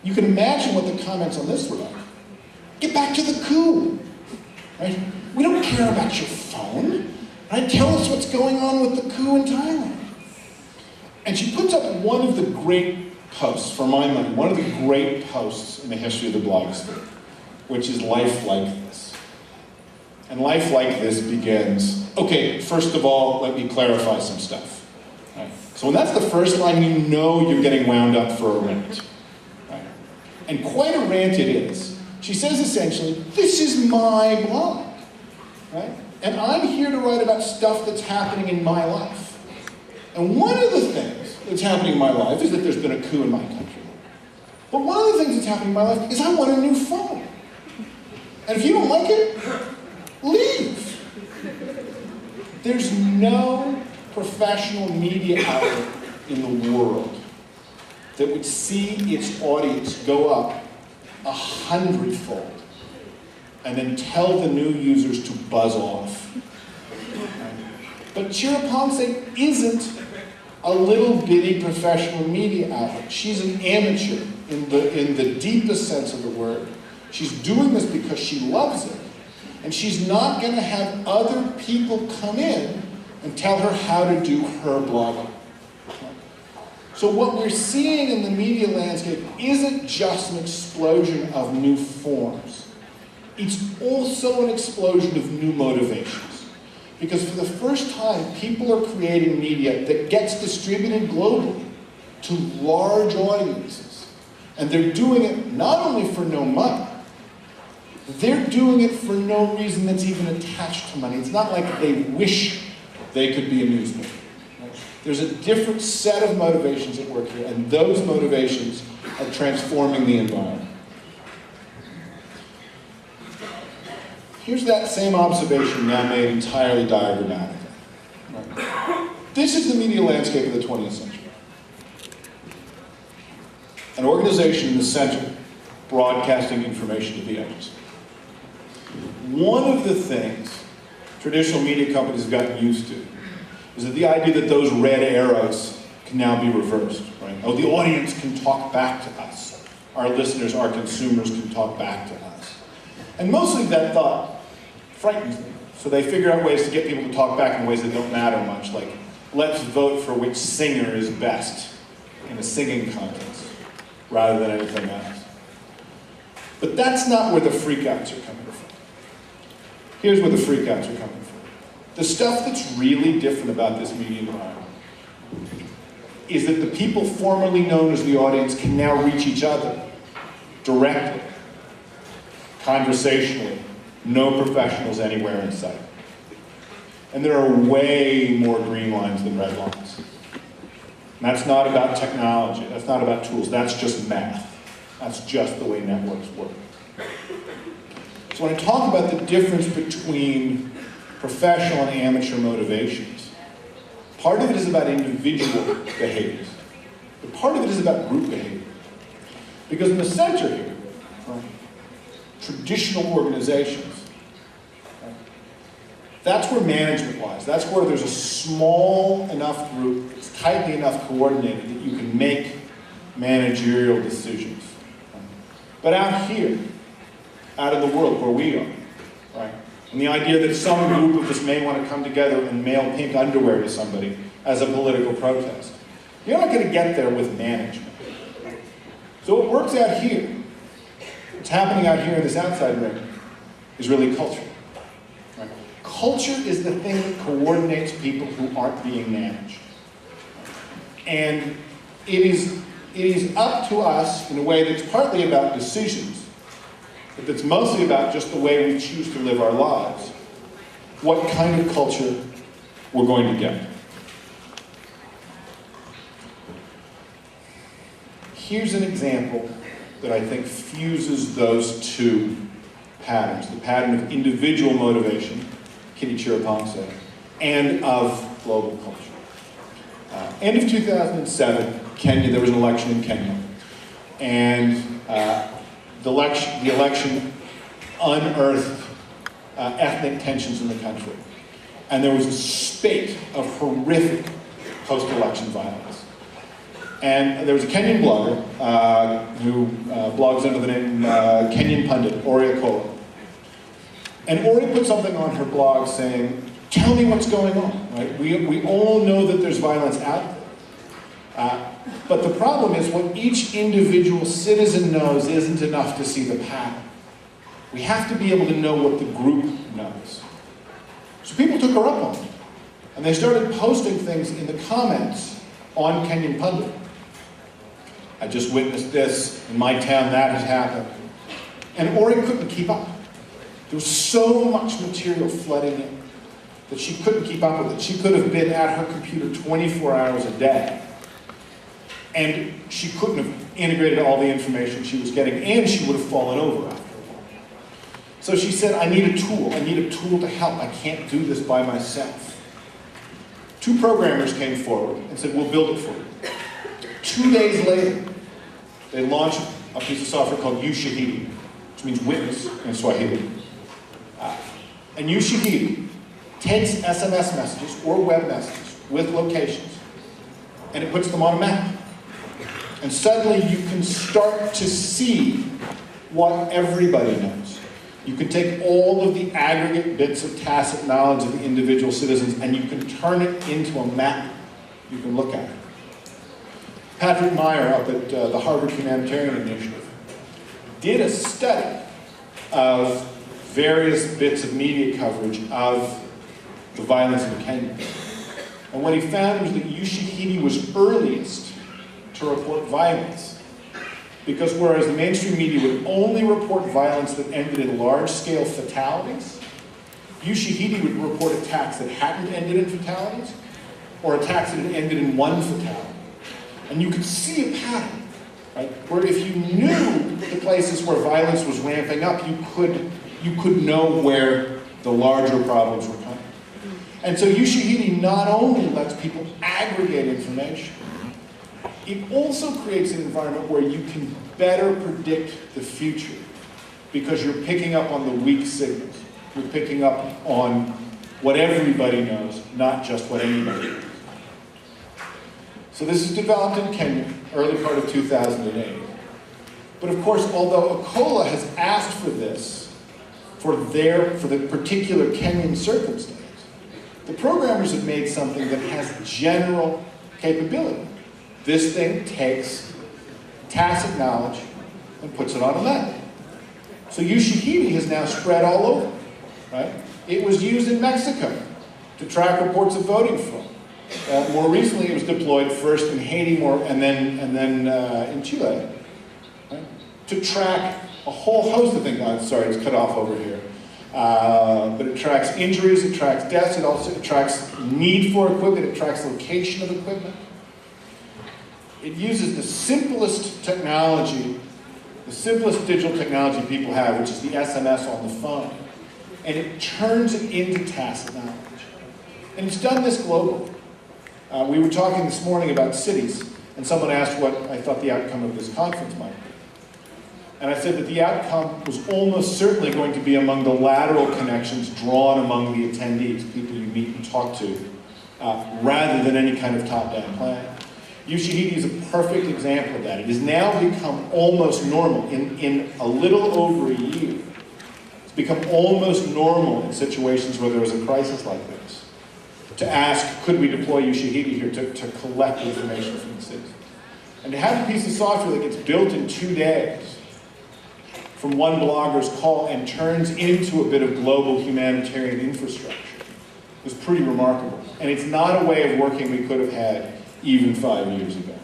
You can imagine what the comments on this were like. Get back to the coup, right? We don't care about your phone, right? Tell us what's going on with the coup in Thailand. And she puts up one of the great posts, for my money, one of the great posts in the history of the blogosphere, which is Life Like This. And Life Like This begins, okay, first of all, let me clarify some stuff. Right? So when that's the first line, you know you're getting wound up for a rant. Right? And quite a rant it is. She says essentially, this is my blog. Right? And I'm here to write about stuff that's happening in my life. And one of the things that's happening in my life is that there's been a coup in my country. But one of the things that's happening in my life is I want a new phone. And if you don't like it, leave. There's no professional media outlet in the world that would see its audience go up 100-fold and then tell the new users to buzz off. But Chiraponce isn't a little bitty professional media outlet. She's an amateur in the deepest sense of the word. She's doing this because she loves it. And she's not going to have other people come in and tell her how to do her blogging. So what we're seeing in the media landscape isn't just an explosion of new forms. It's also an explosion of new motivations. Because for the first time, people are creating media that gets distributed globally to large audiences. And they're doing it not only for no money, they're doing it for no reason that's even attached to money. It's not like they wish they could be a newspaper. Right? There's a different set of motivations at work here, and those motivations are transforming the environment. Here's that same observation now made entirely diagrammatically. Right? This is the media landscape of the 20th century. An organization in the center, broadcasting information to the edges. One of the things traditional media companies have gotten used to is that the idea that those red arrows can now be reversed. Right? Oh, the audience can talk back to us. Our listeners, our consumers can talk back to us. And mostly that thought frightens them. So they figure out ways to get people to talk back in ways that don't matter much, like let's vote for which singer is best in a singing contest, rather than anything else. But that's not where the freakouts are coming from. Here's where the freakouts are coming from. The stuff that's really different about this media environment is that the people formerly known as the audience can now reach each other directly, conversationally, no professionals anywhere in sight. And there are way more green lines than red lines. And that's not about technology, that's not about tools, that's just math. That's just the way networks work. So when I talk about the difference between professional and amateur motivations, part of it is about individual behaviors, but part of it is about group behavior. Because in the center here, right, traditional organizations, right, that's where management lies. That's where there's a small enough group, it's tightly enough coordinated that you can make managerial decisions. Right? But out here, out in the world where we are, right, and the idea that some group of us may want to come together and mail pink underwear to somebody as a political protest, you're not going to get there with management. So what works out here, what's happening out here in this outside ring, is really culture. Right? Culture is the thing that coordinates people who aren't being managed. And it is up to us in a way that's partly about decisions, but that's mostly about just the way we choose to live our lives, what kind of culture we're going to get. Here's an example that I think fuses those two patterns, the pattern of individual motivation, Kitty Chiraponce, and of global culture. End of 2007, Kenya, there was an election in Kenya. And the election unearthed ethnic tensions in the country. And there was a spate of horrific post-election violence. And there was a Kenyan blogger who blogs under the name Kenyan Pundit, Oriokola. And Ori put something on her blog saying, tell me what's going on, right? We all know that there's violence out there. But the problem is what each individual citizen knows isn't enough to see the pattern. We have to be able to know what the group knows. So people took her up on it. And they started posting things in the comments on Kenyan Pundit. I just witnessed this, in my town that has happened. And Ori couldn't keep up. There was so much material flooding in that she couldn't keep up with it. She could have been at her computer 24 hours a day. And she couldn't have integrated all the information she was getting, and she would have fallen over after a while. So she said, I need a tool. I need a tool to help. I can't do this by myself. 2 programmers came forward and said, we'll build it for you. 2 days later, they launched a piece of software called Ushahidi, which means witness in Swahili. And Ushahidi takes SMS messages or web messages with locations, and it puts them on a map. And suddenly you can start to see what everybody knows. You can take all of the aggregate bits of tacit knowledge of the individual citizens and you can turn it into a map you can look at. Patrick Meyer up at the Harvard Humanitarian Initiative did a study of various bits of media coverage of the violence in Kenya. And what he found was that Ushahidi was earliest to report violence. Because whereas the mainstream media would only report violence that ended in large-scale fatalities, Ushahidi would report attacks that hadn't ended in fatalities, or attacks that had ended in one fatality. And you could see a pattern, right? Where if you knew the places where violence was ramping up, you could know where the larger problems were coming. And so Ushahidi not only lets people aggregate information, it also creates an environment where you can better predict the future because you're picking up on the weak signals. You're picking up on what everybody knows, not just what anybody knows. So this is developed in Kenya, early part of 2008. But of course, although Okola has asked for this for the particular Kenyan circumstance, the programmers have made something that has general capability. This thing takes tacit knowledge and puts it on a map. So Ushahidi has now spread all over, right? It was used in Mexico to track reports of voting fraud. More recently, it was deployed first in Haiti, and then in Chile, right? To track a whole host of things. I'm sorry, it's cut off over here. But it tracks injuries, it tracks deaths, it tracks need for equipment, it tracks location of equipment. It uses the simplest technology, the simplest digital technology people have, which is the SMS on the phone, and it turns it into tacit knowledge. And it's done this globally. We were talking this morning about cities, and someone asked what I thought the outcome of this conference might be. And I said that the outcome was almost certainly going to be among the lateral connections drawn among the attendees, people you meet and talk to, rather than any kind of top-down plan. Ushahidi is a perfect example of that. It has now become almost normal. In a little over a year, it's become almost normal in situations where there is a crisis like this to ask, could we deploy Ushahidi here to collect information from the citizens? And to have a piece of software that gets built in 2 days from one blogger's call and turns into a bit of global humanitarian infrastructure was pretty remarkable. And it's not a way of working we could have had even 5 years ago.